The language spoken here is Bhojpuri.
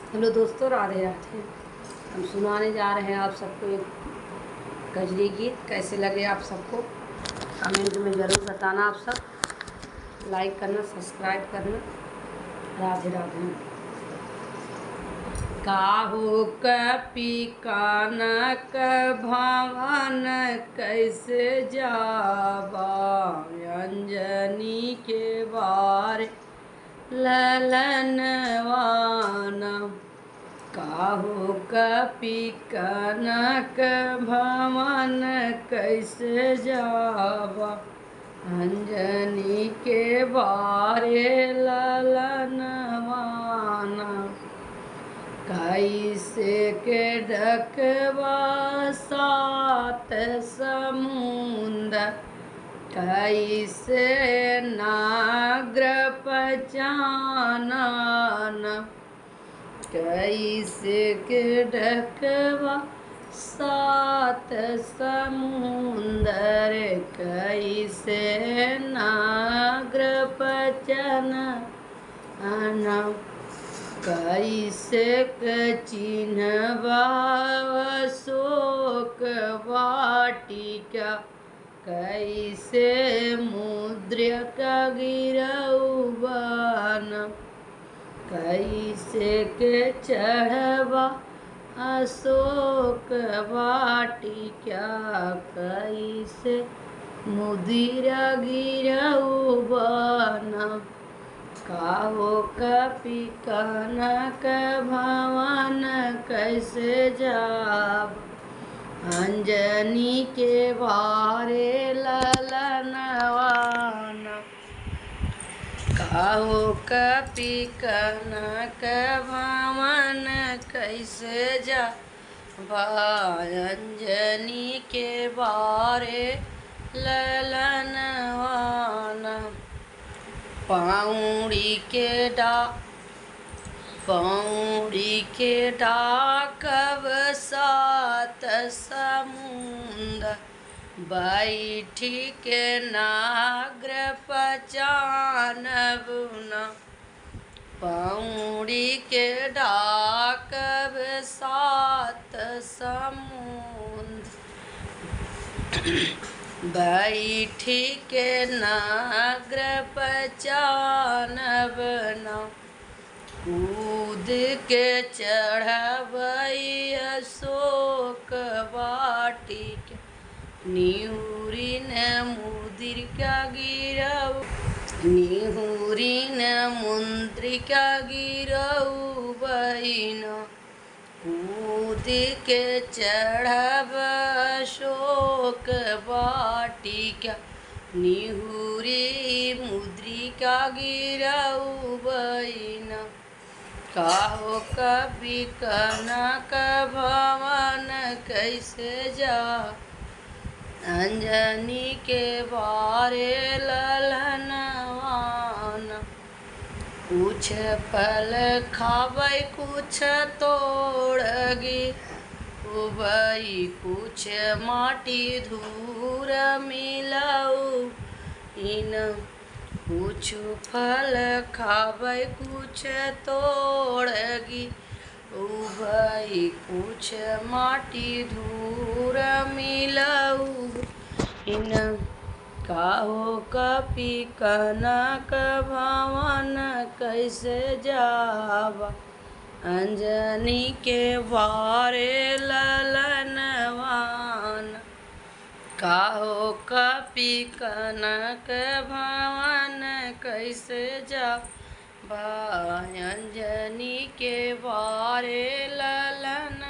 हेलो दोस्तों, राधे राधे। हम सुनाने जा रहे हैं आप सबको एक कजरी गीत। कैसे लगे आप सबको कमेंट में ज़रूर बताना। आप सब लाइक करना, सब्सक्राइब करना। राधे राधे। काहो कपी कानक भवन कैसे जाबा, अंजनी के बारे ललनवाना। काहो कपी कनक भवन कैसे जाबा, अंजनी के बारे ललनवाना। कैसे के डकवा सात समुंदर, कैसे नाग्र पहचानन। कैसे के ढकवा सात समुंदर, कैसे नाग्र पहचानन। कैसे चिन्हवा अशोक वाटिका, कैसे मुद्रिक गिरौवन। कैसे के चढ़वा अशोक वाटिका, कैसे मुद्रिक गिरौवन। काहो कपी कनक भवन कैसे जाब, अंजनी के बारे ललनवाना। काहो कपी कनक भवन कैसे जाब, अंजनी के बारे ललनवाना। पौड़ी के डाकब सात समुंदर, बैठी के नाग्र पहचानब न। पौड़ी के डाकब सात समुंदर, बैठी के नाग्र पहचानब न। कूद के चढ़ब अशोक वाटिका, निहुरी न मुद्रिका गिरौ, निहुरी न मुद्रिका गिरौवन। कूद के चढ़ब अशोक वाटिका, निहुरी मुद्रिका गिरौवन। काहो कपी कनक भवन कैसे जा, अंजनी के बारे ललनवाना। कुछ फल खाबै कुछ तोड़गी उबई, कुछ माटी धूर मिलऊ इन। कुछ फल खाबै कुछ तोड़गी उबई, कुछ माटी धूर मिलऊ इन। काहो कपी कनक भवन कैसे जाबा, अंजनी के बारे ललनवाना। काहो कपी कनक भवन कैसे जाबा, अंजनी के बारे ललनवाना।